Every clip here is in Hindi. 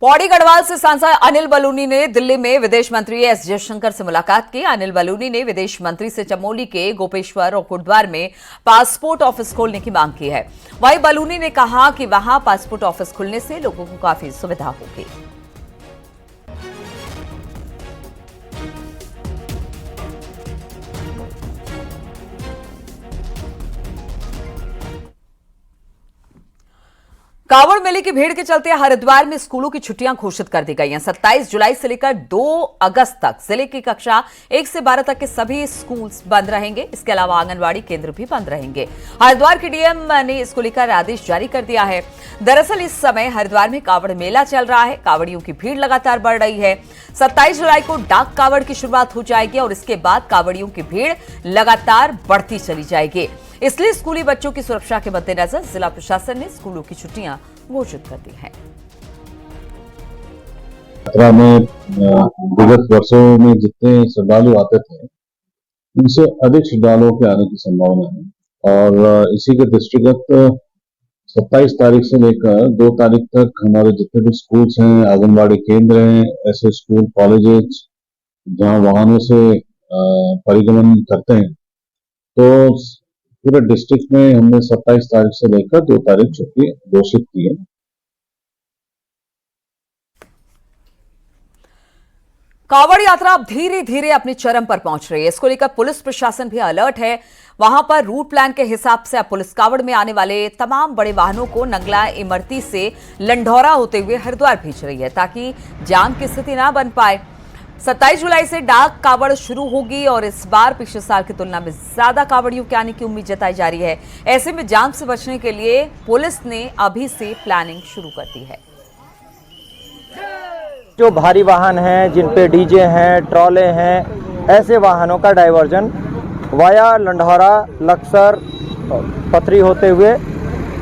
पौड़ी गढ़वाल से सांसद अनिल बलूनी ने दिल्ली में विदेश मंत्री एस जयशंकर से मुलाकात की। अनिल बलूनी ने विदेश मंत्री से चमोली के गोपेश्वर और कुटद्वार में पासपोर्ट ऑफिस खोलने की मांग की है। वहीं बलूनी ने कहा कि वहां पासपोर्ट ऑफिस खुलने से लोगों को काफी सुविधा होगी। कांवड़ मेले की भीड़ के चलते हरिद्वार में स्कूलों की छुट्टियां घोषित कर दी गई हैं। 27 जुलाई से लेकर 2 अगस्त तक जिले की कक्षा 1 से 12 तक के सभी स्कूल बंद रहेंगे। इसके अलावा आंगनवाड़ी केंद्र भी बंद रहेंगे। हरिद्वार के डीएम ने इसको लेकर आदेश जारी कर दिया है। दरअसल इस समय हरिद्वार में कांवड़ मेला चल रहा है। कांवड़ियों की भीड़ लगातार बढ़ रही है। 27 जुलाई को डाक कांवड़ की शुरुआत हो जाएगी और इसके बाद कांवड़ियों की भीड़ लगातार बढ़ती चली जाएगी। इसलिए स्कूली बच्चों की सुरक्षा के मद्देनजर जिला प्रशासन ने स्कूलों की छुट्टियां घोषित कर दी हैं। यात्रा में विगत वर्षों में जितने श्रद्धालु आते थे उनसे अधिक श्रद्धालुओं के आने की संभावना है और इसी के दृष्टिगत 27 तारीख से लेकर 2 तारीख तक हमारे जितने भी स्कूल्स हैं, आंगनबाड़ी केंद्र हैं, ऐसे स्कूल कॉलेजेस जहां वाहनों से परिगमन करते हैं, तो पूरे डिस्ट्रिक्ट में हमने 27 तारीख से लेकर 2 तारीख छुट्टी घोषित की है। कांवड़ यात्रा अब धीरे धीरे अपने चरम पर पहुंच रही है। इसको लेकर पुलिस प्रशासन भी अलर्ट है। वहां पर रूट प्लान के हिसाब से अब पुलिस कांवड़ में आने वाले तमाम बड़े वाहनों को नंगला इमरती से लंढौरा होते हुए हरिद्वार भेज रही है ताकि जाम की स्थिति ना बन पाए। 27 जुलाई से डाक कांवड़ शुरू होगी और इस बार पिछले साल की तुलना में ज्यादा कांवड़ियों के आने की उम्मीद जताई जा रही है। ऐसे में जाम से बचने के लिए पुलिस ने अभी से प्लानिंग शुरू कर दी है। जो भारी वाहन हैं, जिन पे डीजे हैं, ट्रॉले हैं, ऐसे वाहनों का डाइवर्जन वाया लंढौरा, लक्सर, पथरी होते हुए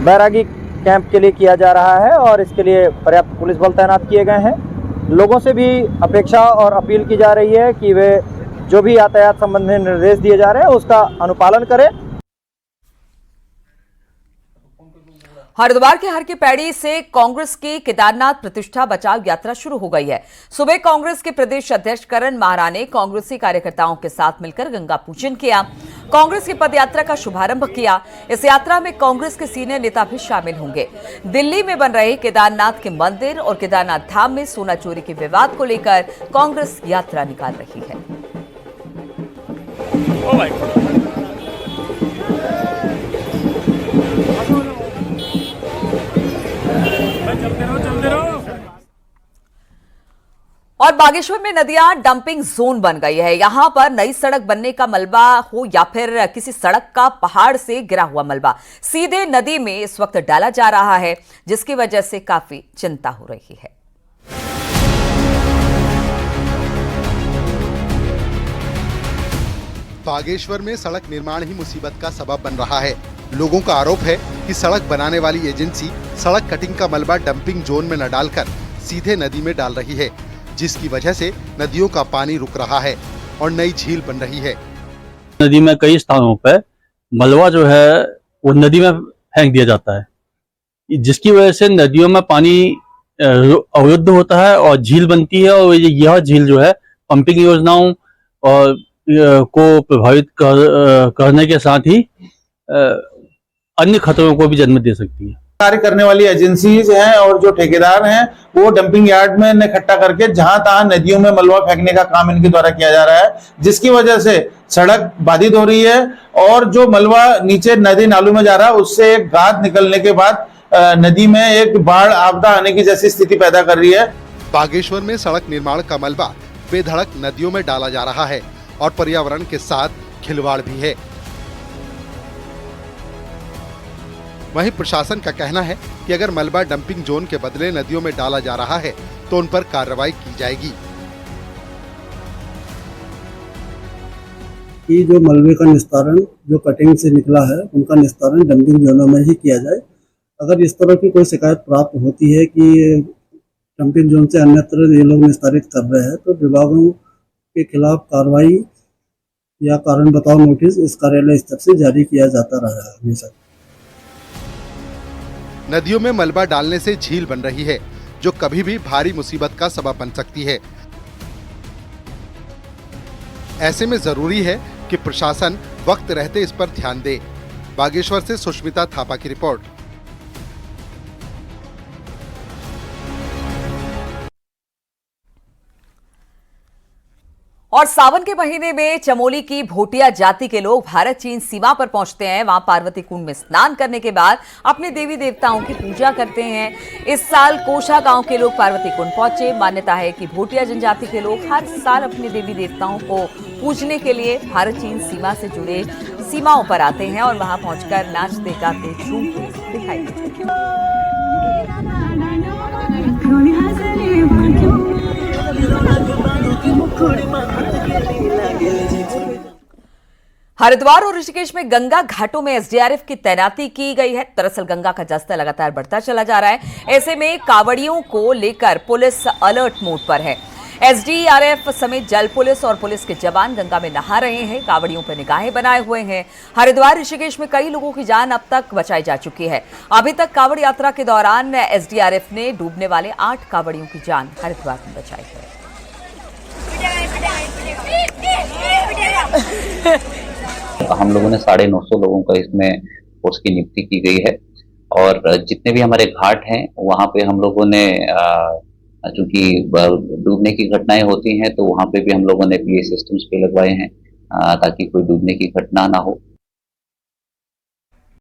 बैरागी कैंप के लिए किया जा रहा है और इसके लिए पर्याप्त पुलिस बल तैनात किए गए हैं। लोगों से भी अपेक्षा और अपील की जा रही है कि वे जो भी यातायात संबंधी निर्देश दिए जा रहे हैं उसका अनुपालन करें। हरिद्वार के हर की पैड़ी से कांग्रेस की केदारनाथ प्रतिष्ठा बचाव यात्रा शुरू हो गई है। सुबह कांग्रेस के प्रदेश अध्यक्ष करण माहरा ने कांग्रेसी कार्यकर्ताओं के साथ मिलकर गंगा पूजन किया। कांग्रेस की पदयात्रा का शुभारंभ किया। इस यात्रा में कांग्रेस के सीनियर नेता भी शामिल होंगे। दिल्ली में बन रहे केदारनाथ के मंदिर और केदारनाथ धाम में सोना चोरी के विवाद को लेकर कांग्रेस यात्रा निकाल रही है। और बागेश्वर में नदियां डंपिंग जोन बन गई है। यहां पर नई सड़क बनने का मलबा हो या फिर किसी सड़क का पहाड़ से गिरा हुआ मलबा सीधे नदी में इस वक्त डाला जा रहा है, जिसकी वजह से काफी चिंता हो रही है। बागेश्वर में सड़क निर्माण ही मुसीबत का सबब बन रहा है। लोगों का आरोप है कि सड़क बनाने वाली एजेंसी सड़क कटिंग का मलबा डंपिंग जोन में न डालकर सीधे नदी में डाल रही है, जिसकी वजह से नदियों का पानी रुक रहा है और नई झील बन रही है। नदी में कई स्थानों पर मलबा जो है वो नदी में फेंक दिया जाता है, जिसकी वजह से नदियों में पानी अवरुद्ध होता है और झील बनती है और यह झील जो है पंपिंग योजनाओं और को प्रभावित करने के साथ ही अन्य खतरों को भी जन्म दे सकती है। कार्य करने वाली एजेंसीज हैं और जो ठेकेदार हैं वो डंपिंग यार्ड में इकट्ठा करके जहां तहां नदियों में मलबा फेंकने का काम इनके द्वारा किया जा रहा है, जिसकी वजह से सड़क बाधित हो रही है और जो मलबा नीचे नदी नालों में जा रहा है उससे एक गाद निकलने के बाद नदी में एक बाढ़ आपदा आने की जैसी स्थिति पैदा कर रही है। बागेश्वर में सड़क निर्माण का मलबा बेधड़क नदियों में डाला जा रहा है और पर्यावरण के साथ खिलवाड़ भी है। वहीं प्रशासन का कहना है कि अगर मलबा डंपिंग जोन के बदले नदियों में डाला जा रहा है तो उन पर कार्रवाई की जाएगी। कि जो मलबे का निस्तारण जो कटिंग से निकला है उनका निस्तारण डंपिंग जोनों में ही किया जाए। अगर इस तरह की कोई शिकायत प्राप्त होती है कि डंपिंग जोन से अन्यत्र ये लोग निस्तारित कर रहे हैं तो विभागों के खिलाफ कार्रवाई या कारण बताओ नोटिस इस कार्यालय स्तर से जारी किया जाता रहा है हमेशा। नदियों में मलबा डालने से झील बन रही है, जो कभी भी भारी मुसीबत का सबब बन सकती है। ऐसे में जरूरी है कि प्रशासन वक्त रहते इस पर ध्यान दे। बागेश्वर से सुष्मिता थापा की रिपोर्ट। और सावन के महीने में चमोली की भोटिया जाति के लोग भारत चीन सीमा पर पहुंचते हैं। वहां पार्वती कुंड में स्नान करने के बाद अपने देवी देवताओं की पूजा करते हैं। इस साल कोशा गांव के लोग पार्वती कुंड पहुंचे। मान्यता है कि भोटिया जनजाति के लोग हर साल अपने देवी देवताओं को पूजने के लिए भारत चीन सीमा से जुड़े सीमाओं पर आते हैं और वहां पहुंचकर नाचते गाते झूमते दिखाई देते हैं। हरिद्वार और ऋषिकेश में गंगा घाटों में एसडीआरएफ की तैनाती की गई है। दरअसल गंगा का जस्तर लगातार बढ़ता चला जा रहा है। ऐसे में कांवड़ियों को लेकर पुलिस अलर्ट मोड पर है। एसडीआरएफ समेत जल पुलिस और पुलिस के जवान गंगा में नहा रहे हैं। कांवड़ियों पर निगाहें बनाए हुए हैं। हरिद्वार ऋषिकेश में कई लोगों की जान अब तक बचाई जा चुकी है। अभी तक कांवड़ यात्रा के दौरान एसडीआरएफ ने डूबने वाले 8 कांवड़ियों की जान हरिद्वार में बचाई है। हम लोगों ने 950 लोगों का इसमें फोर्स की नियुक्ति की गई है और जितने भी हमारे घाट हैं वहाँ पे हम लोगों ने चूंकि डूबने की घटनाएं होती हैं तो वहाँ पे भी हम लोगों ने पीए सिस्टम्स पे लगवाए हैं ताकि कोई डूबने की घटना ना हो।